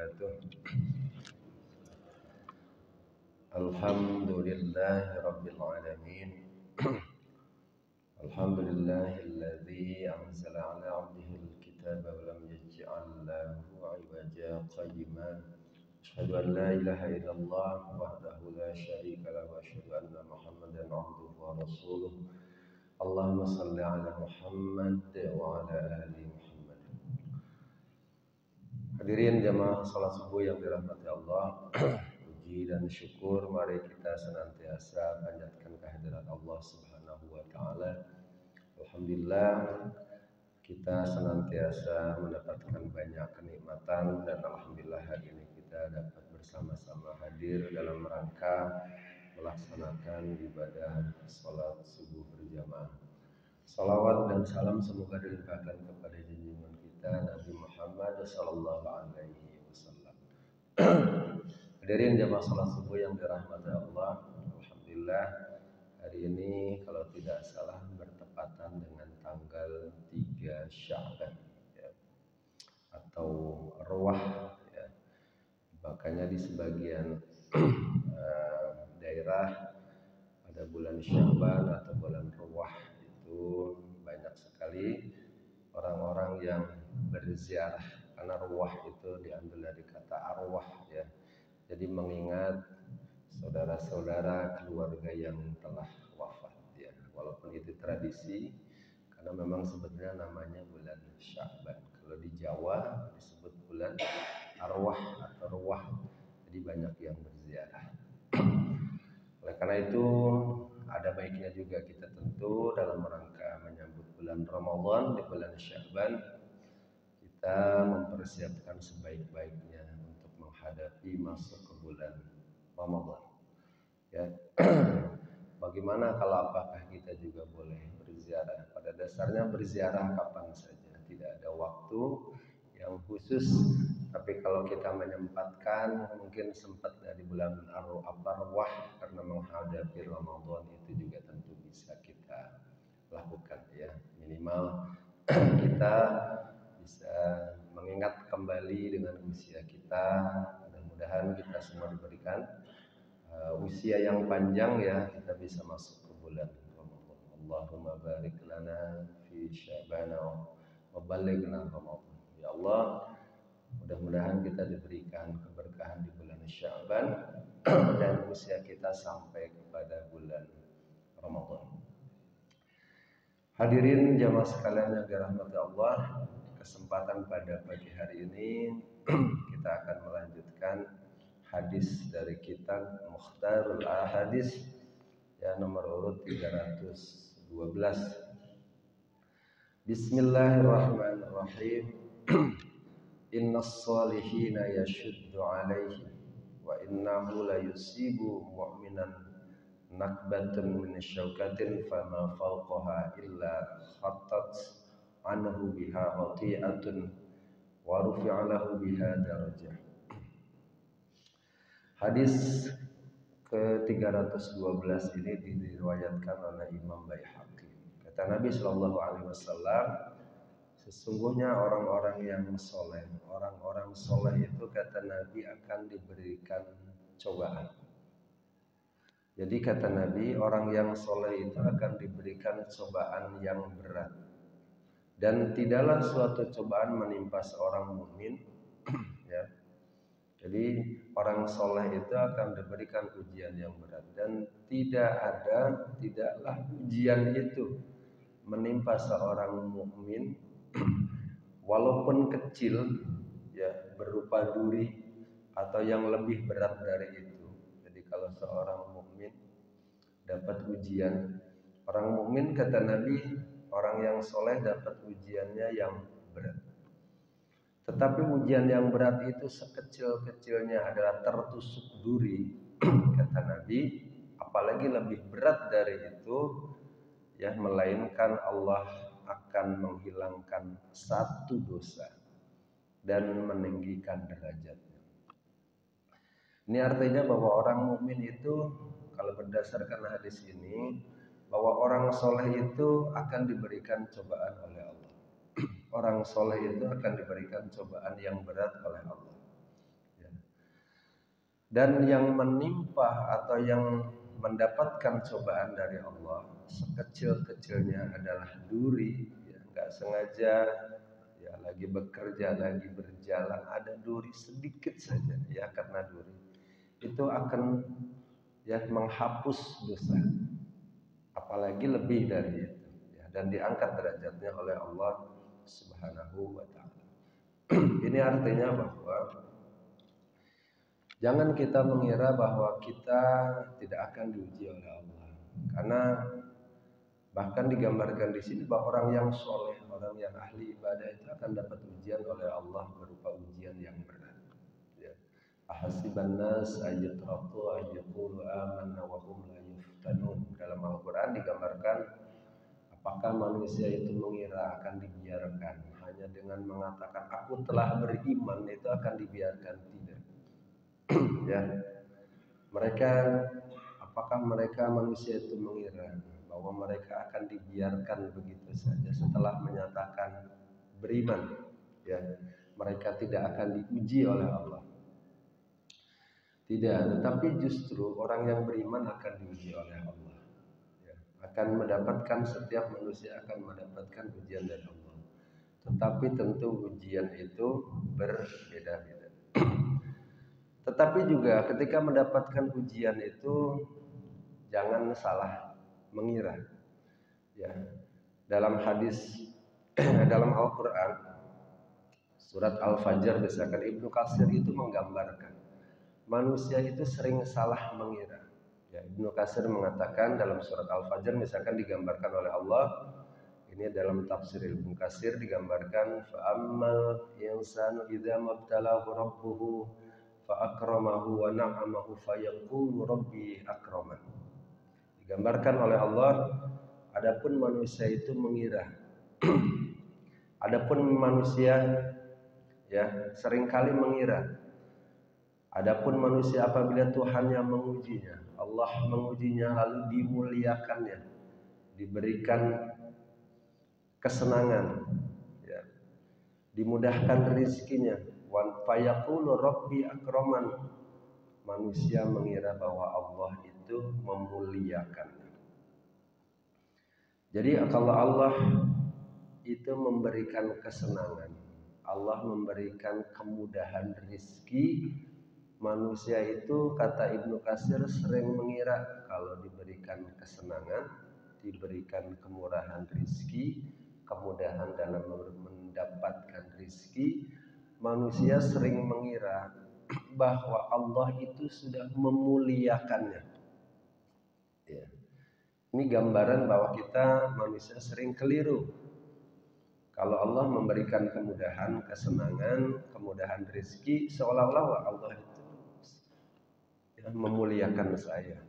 wabarakatuh. Alhamdulillahirabbil alamin. Alhamdulillahilladzi anzala 'ala 'abdihil kitaba wa lam yaj'al lahu 'iwaja qayyiman. Asyhadu an la ilaha illallah wahdahu la syarika lahu wa asyhadu anna Muhammadan 'abduhu wa rasuluh. Allahumma shalli 'ala Muhammad wa 'ala ali Muhammad. Hadirin jamaah salat subuh yang dirahmati Allah, puji dan syukur mari kita senantiasa panjatkan kehadirat Allah Subhanahu wa taala. Alhamdulillah kita senantiasa mendapatkan banyak kenikmatan dan alhamdulillah hari ini kita dapat bersama-sama hadir dalam rangka melaksanakan ibadah salat subuh berjamaah. Salawat dan salam semoga dilimpahkan kepada junjungan kita Nabi Muhammad sallallahu alaihi wasallam. Hadirin jamaah salat subuh yang dirahmati Allah, alhamdulillah hari ini kalau tidak salah bertepatan dengan tanggal 3 Sya'ban ya, atau Arwah ya. Makanya di sebagian daerah pada bulan Sya'ban atau bulan Arwah itu banyak sekali orang-orang yang berziarah, karena arwah itu diambil dari kata arwah ya. Jadi mengingat saudara-saudara keluarga yang telah wafat ya. Walaupun itu tradisi, karena memang sebenarnya namanya bulan Sya'ban. Kalau di Jawa disebut bulan arwah atau ruwah. Jadi banyak yang berziarah. Oleh karena itu ada baiknya juga kita tentu dalam rangka menyambut bulan Ramadan di bulan Sya'ban kita mempersiapkan sebaik-baiknya untuk menghadapi masuk ke bulan Ramadan. Ya. Bagaimana kalau apakah kita juga boleh berziarah? Pada dasarnya berziarah kapan saja, tidak ada waktu yang khusus. Tapi kalau kita menyempatkan, mungkin sempat dari bulan Arwah karena menghadapi Ramadan itu juga tentu bisa kita lakukan ya. Minimal kita bisa mengingat kembali dengan usia kita. Mudah-mudahan kita semua diberikan usia yang panjang ya, kita bisa masuk ke bulan Ramadan. Allahumma barik lana fi Sya'ban wa ballighna Ramadan. Ya Allah, mudah-mudahan kita diberikan keberkahan di bulan Sya'ban dan usia kita sampai kepada bulan Ramadan. Hadirin jamaah sekalian yang dirahmati Allah, kesempatan pada pagi hari ini kita akan melanjutkan hadis dari kitab Mukhtarul Ahadits ya, nomor urut 312. Bismillahirrahmanirrahim. Innas salihina yashuddu alaihi wa innahu la yusibu mu'minan nakbatun min syaukatin fama fawqaha illa khattat anhu biha khati'atun wa rufi'a lahu biha darajah. Hadis ke-312 ini diriwayatkan oleh Imam Baihaqi. Kata Nabi sallallahu alaihi wasallam, sesungguhnya orang-orang yang soleh, orang-orang soleh itu kata Nabi akan diberikan cobaan. Jadi kata Nabi, orang yang soleh itu akan diberikan cobaan yang berat. Dan tidaklah suatu cobaan menimpa seorang mukmin, ya. Jadi orang soleh itu akan diberikan ujian yang berat. Dan tidaklah ujian itu menimpa seorang mukmin walaupun kecil ya, berupa duri atau yang lebih berat dari itu. Jadi kalau seorang mukmin dapat ujian, orang mukmin kata Nabi, orang yang soleh dapat ujiannya yang berat. Tetapi ujian yang berat itu sekecil-kecilnya adalah tertusuk duri kata Nabi, apalagi lebih berat dari itu ya, melainkan Allah akan menghilangkan satu dosa dan meninggikan derajatnya. Ini artinya bahwa orang mukmin itu, kalau berdasarkan hadis ini, bahwa orang soleh itu akan diberikan cobaan oleh Allah. Orang soleh itu akan diberikan cobaan yang berat oleh Allah. Dan yang menimpa atau yang mendapatkan cobaan dari Allah sekecil-kecilnya adalah duri, ya, nggak sengaja ya lagi bekerja, lagi berjalan ada duri sedikit saja ya, karena duri itu akan ya menghapus dosa, apalagi lebih dari itu ya, dan diangkat derajatnya oleh Allah Subhanahu wa taala. Ini artinya bahwa jangan kita mengira bahwa kita tidak akan diuji oleh Allah, karena bahkan digambarkan di sini bahwa orang yang soleh, orang yang ahli ibadah itu akan dapat ujian oleh Allah berupa ujian yang berat. Ya. Ahasiban nas ayyatraku ayyaqulu amanna wa hum la yuftanun. Dalam Al-Qur'an digambarkan apakah manusia itu mengira akan dibiarkan hanya dengan mengatakan aku telah beriman itu akan dibiarkan, tidak. Ya. Mereka, apakah mereka manusia itu mengira bahwa mereka akan dibiarkan begitu saja setelah menyatakan beriman, ya, mereka tidak akan diuji oleh Allah? Tidak, tetapi justru orang yang beriman akan diuji oleh Allah, ya, akan mendapatkan, setiap manusia akan mendapatkan ujian dari Allah, tetapi tentu ujian itu berbeda-beda. Tetapi juga ketika mendapatkan ujian itu jangan salah mengira. Ya, dalam hadis dalam Al-Qur'an surat Al-Fajr misalkan, Ibnu Katsir itu menggambarkan manusia itu sering salah mengira. Ya, Ibnu Katsir mengatakan dalam surat Al-Fajr misalkan digambarkan oleh Allah, ini dalam tafsir Ibnu Katsir digambarkan fa ammal insanu idza mabtalahu rabbuhu fa akramahu wa na'amahu fa yaqulu rabbi akraman. Digambarkan oleh Allah, adapun manusia itu mengira. Adapun manusia ya seringkali mengira. Adapun manusia apabila Tuhan yang mengujinya, Allah mengujinya lalu dimuliakannya, diberikan kesenangan, ya, dimudahkan rizkinya, wa fayaqulu rabbi akraman. Manusia mengira bahwa Allah itu memuliakannya. Jadi kalau Allah itu memberikan kesenangan, Allah memberikan kemudahan rizki, manusia itu kata Ibnu Katsir sering mengira kalau diberikan kesenangan, diberikan kemurahan rizki, kemudahan dalam mendapatkan rizki, manusia sering mengira bahwa Allah itu sudah memuliakannya. Ya. Ini gambaran bahwa kita manusia sering keliru. Kalau Allah memberikan kemudahan, kesenangan, kemudahan rezeki, seolah-olah Allah itu ya, memuliakan saya.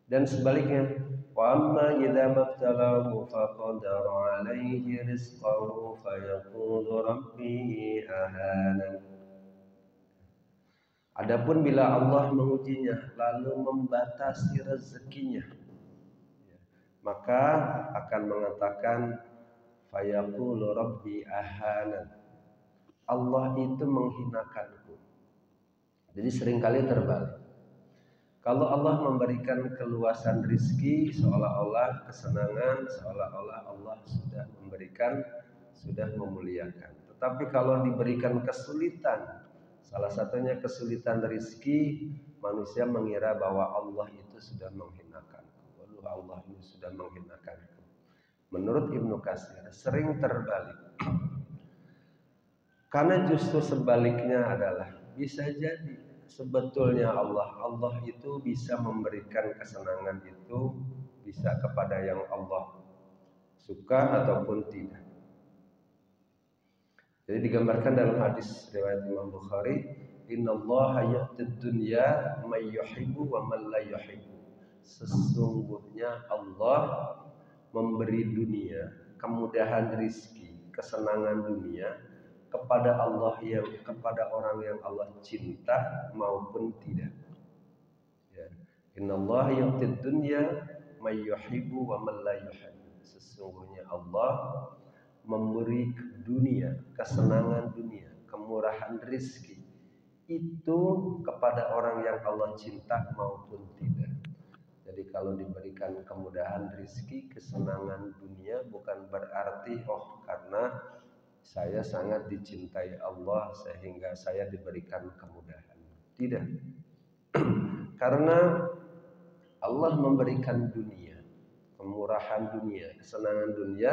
Dan sebaliknya, wa amma idza mabtalahu faqadara 'alaihi rizqahu fayaqulu rabbi ahanan. Adapun bila Allah mengujinya lalu membatasi rezekinya, maka akan mengatakan fayaqulu rabbi ahanan. Allah itu menghinakanku. Jadi seringkali terbalik. Kalau Allah memberikan keluasan rizki, seolah-olah kesenangan, seolah-olah Allah sudah memberikan, sudah memuliakan. Tetapi kalau diberikan kesulitan, salah satunya kesulitan rizki, manusia mengira bahwa Allah itu sudah menghinakanku. Waduh, Allah ini sudah menghinakanku. Menurut Ibnu Katsir sering terbalik. Karena justru sebaliknya adalah bisa jadi sebetulnya Allah itu bisa memberikan kesenangan itu bisa kepada yang Allah suka ataupun tidak. Jadi digambarkan dalam hadis riwayat Imam Bukhari, innallaha yu'tid dunya may yuhibbu wa man la yuhibbu. Sesungguhnya Allah memberi dunia, kemudahan rizki, kesenangan dunia kepada kepada orang yang Allah cinta maupun tidak. Ya. Innallaha yu'tid dunya may yuhibbu wa man la yuhibbu. Sesungguhnya Allah memberi dunia, kesenangan dunia, kemurahan rizki itu kepada orang yang Allah cinta maupun tidak. Jadi kalau diberikan kemudahan rizki, kesenangan dunia bukan berarti karena saya sangat dicintai Allah sehingga saya diberikan kemudahan. Tidak. Karena Allah memberikan dunia, kemurahan dunia, kesenangan dunia,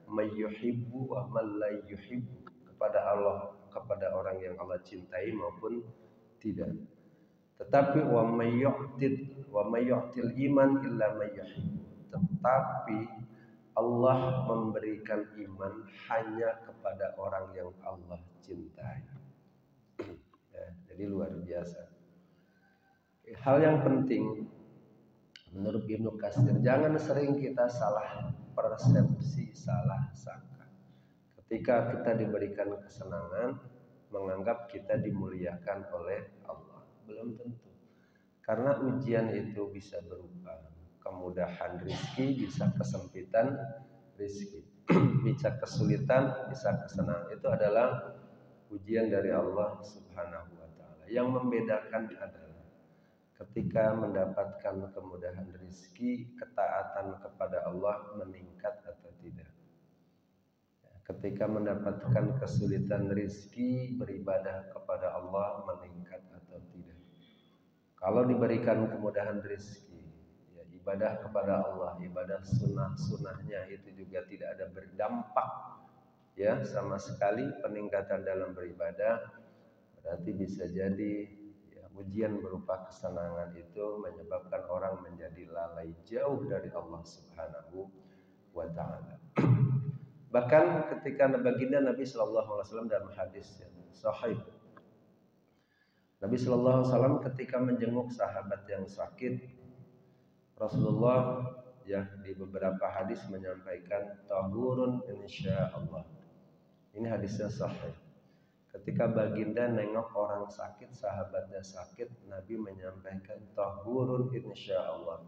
mayyuhibbu wa man la yuhibbu, kepada Allah, kepada orang yang Allah cintai maupun tidak. Tetapi wa mayyu'til iman illa mayyuhibbu. Tetapi Allah memberikan iman hanya kepada orang yang Allah cintai. Ya, jadi luar biasa. Hal yang penting menurut Ibnu Katsir, jangan sering kita salah persepsi, salah sangka. Ketika kita diberikan kesenangan, menganggap kita dimuliakan oleh Allah. Belum tentu. Karena ujian itu bisa berupa kemudahan rizki, bisa kesempitan rizki, bisa kesulitan, bisa kesenangan. Itu adalah ujian dari Allah Subhanahu wa Ta'ala. Yang membedakan adalah ketika mendapatkan kemudahan rizki, ketaatan kepada Allah meningkat atau tidak. Ketika mendapatkan kesulitan rizki, beribadah kepada Allah meningkat atau tidak. Kalau diberikan kemudahan rizki, ya ibadah kepada Allah, ibadah sunnah-sunnahnya itu juga tidak ada berdampak ya sama sekali peningkatan dalam beribadah, berarti bisa jadi ya, ujian berupa kesenangan itu menyebabkan orang menjadi lalai jauh dari Allah Subhanahu wa Ta'ala. Bahkan ketika baginda Nabi Shallallahu Alaihi Wasallam dalam hadis yang sahih, Nabi Shallallahu Alaihi Wasallam ketika menjenguk sahabat yang sakit, Rasulullah ya di beberapa hadis menyampaikan tahurun insya Allah. Ini hadisnya sahih. Ketika baginda nengok orang sakit, sahabatnya sakit, Nabi menyampaikan tahurun insya Allah.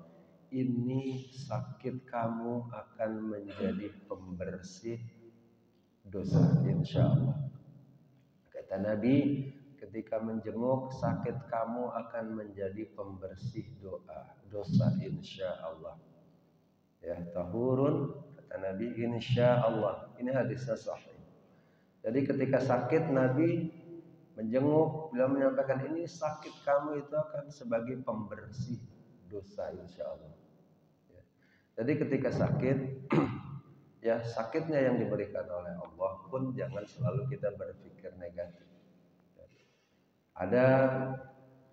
Ini sakit kamu akan menjadi pembersih dosa insya Allah. Kata Nabi, ketika menjenguk sakit kamu akan menjadi pembersih dosa insya Allah. Ya, tahurun kata Nabi insya Allah. Ini hadisnya sahih. Jadi ketika sakit Nabi menjenguk, beliau menyampaikan ini sakit kamu itu akan sebagai pembersih dosa insya Allah. Ya. Jadi ketika sakit, ya sakitnya yang diberikan oleh Allah pun jangan selalu kita berpikir negatif. Ada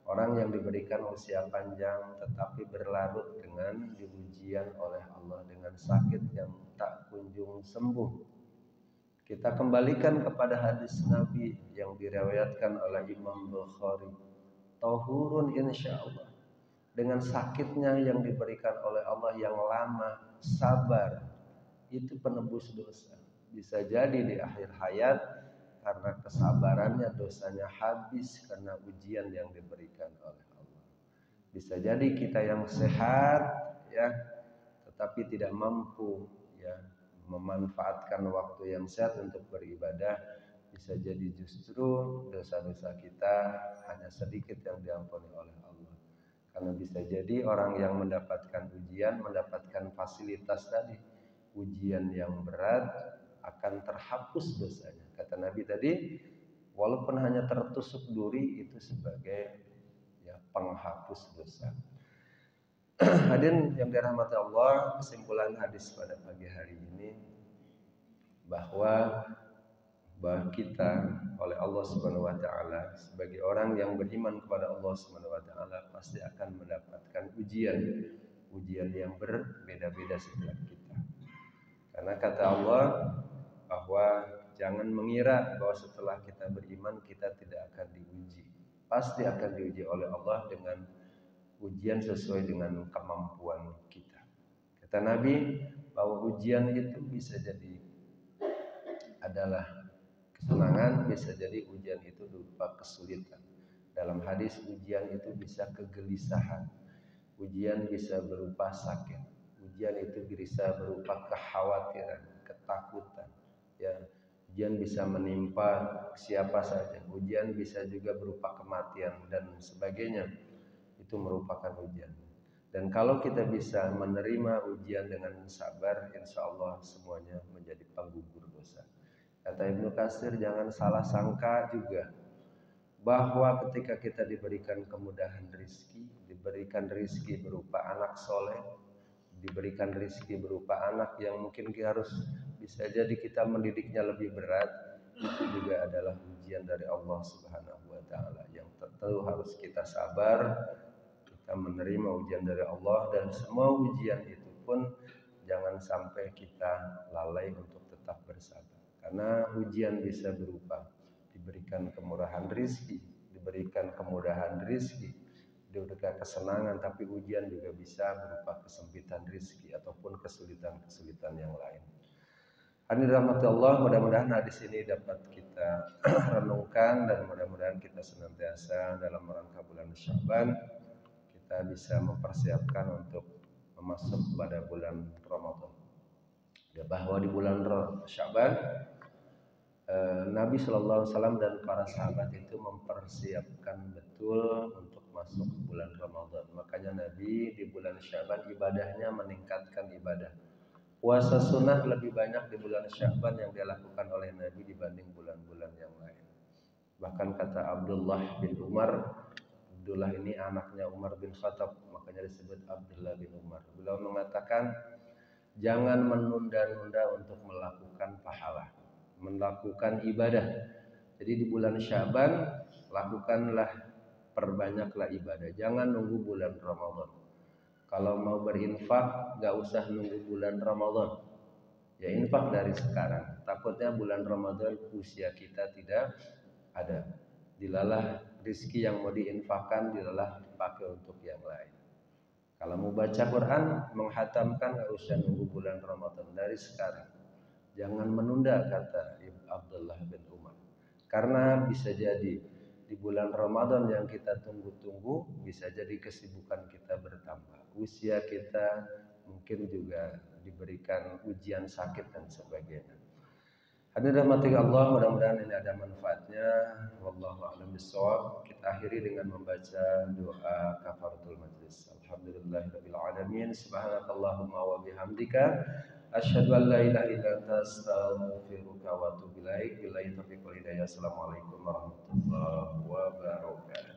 orang yang diberikan usia panjang tetapi berlarut dengan diujian oleh Allah dengan sakit yang tak kunjung sembuh. Kita kembalikan kepada hadis Nabi yang diriwayatkan oleh Imam Bukhari. Tahurun insya Allah. Dengan sakitnya yang diberikan oleh Allah yang lama, sabar, itu penebus dosa. Bisa jadi di akhir hayat karena kesabarannya dosanya habis karena ujian yang diberikan oleh Allah. Bisa jadi kita yang sehat ya, tetapi tidak mampu ya memanfaatkan waktu yang sehat untuk beribadah, bisa jadi justru dosa-dosa kita hanya sedikit yang diampuni oleh Allah. Karena bisa jadi orang yang mendapatkan ujian, mendapatkan fasilitas tadi, ujian yang berat akan terhapus dosanya. Kata Nabi tadi, walaupun hanya tertusuk duri itu sebagai ya penghapus dosa. Hadirin yang dirahmati Allah, kesimpulan hadis pada pagi hari ini bahwa kita oleh Allah Subhanahu wa taala sebagai orang yang beriman kepada Allah Subhanahu wa taala pasti akan mendapatkan ujian yang berbeda-beda setiap kita. Karena kata Allah bahwa jangan mengira bahwa setelah kita beriman kita tidak akan diuji. Pasti akan diuji oleh Allah dengan ujian sesuai dengan kemampuan kita. Kata Nabi bahwa ujian itu bisa jadi adalah kesenangan, bisa jadi ujian itu berupa kesulitan. Dalam hadis ujian itu bisa kegelisahan, ujian bisa berupa sakit, ujian itu bisa berupa kekhawatiran, ketakutan, ya Ujian bisa menimpa siapa saja. Ujian bisa juga berupa kematian dan sebagainya. Itu merupakan ujian. Dan kalau kita bisa menerima ujian dengan sabar, insya Allah semuanya menjadi penggugur dosa. Kata Ibnu Katsir, jangan salah sangka juga bahwa ketika kita diberikan kemudahan rizki, diberikan rizki berupa anak soleh, diberikan rizki berupa anak yang mungkin harus bisa jadi kita mendidiknya lebih berat, itu juga adalah ujian dari Allah Subhanahu wa taala yang tentu harus kita sabar, kita menerima ujian dari Allah, dan semua ujian itu pun jangan sampai kita lalai untuk tetap bersabar. Karena ujian bisa berupa diberikan kemurahan rizki, diberikan kemudahan rizki, diberikan kesenangan, tapi ujian juga bisa berupa kesempitan rizki ataupun kesulitan-kesulitan yang lain. Hadirin rahmati Allah, mudah-mudahan hadis ini dapat kita renungkan dan mudah-mudahan kita senantiasa dalam rangka bulan Sya'ban kita bisa mempersiapkan untuk masuk pada bulan Ramadan. Ya, bahwa di bulan Sya'ban Nabi Shallallahu Alaihi Wasallam dan para sahabat itu mempersiapkan betul untuk masuk bulan Ramadan. Makanya Nabi di bulan Sya'ban ibadahnya meningkatkan ibadah. Puasa sunnah lebih banyak di bulan Sya'ban yang dilakukan oleh Nabi dibanding bulan-bulan yang lain. Bahkan kata Abdullah bin Umar, Abdullah ini anaknya Umar bin Khattab, makanya disebut Abdullah bin Umar. Beliau mengatakan, jangan menunda-nunda untuk melakukan pahala, melakukan ibadah. Jadi di bulan Sya'ban lakukanlah, perbanyaklah ibadah. Jangan nunggu bulan Ramadan. Kalau mau berinfak, gak usah nunggu bulan Ramadan. Ya infak dari sekarang. Takutnya bulan Ramadan usia kita tidak ada. Dilalah rizki yang mau diinfakkan, dilalah dipakai untuk yang lain. Kalau mau baca Quran, menghatamkan gak usah nunggu bulan Ramadan, dari sekarang. Jangan menunda, kata Abdullah bin Umar. Karena bisa jadi di bulan Ramadan yang kita tunggu-tunggu, bisa jadi kesibukan kita bertambah. Usia kita mungkin juga diberikan ujian sakit dan sebagainya. Hadirin rahmati Allah, mudah-mudahan ini ada manfaatnya. Wallahu a'lam bishawab. Kita akhiri dengan membaca doa kafaratul majlis. Alhamdulillahirabbil alamin. Subhanakallahumma wa bihamdika asyhadu an la ilaha illa anta astaghfiruka wa atubu ilaik. Billahi taufiq wal hidayah. Assalamualaikum warahmatullahi wabarakatuh.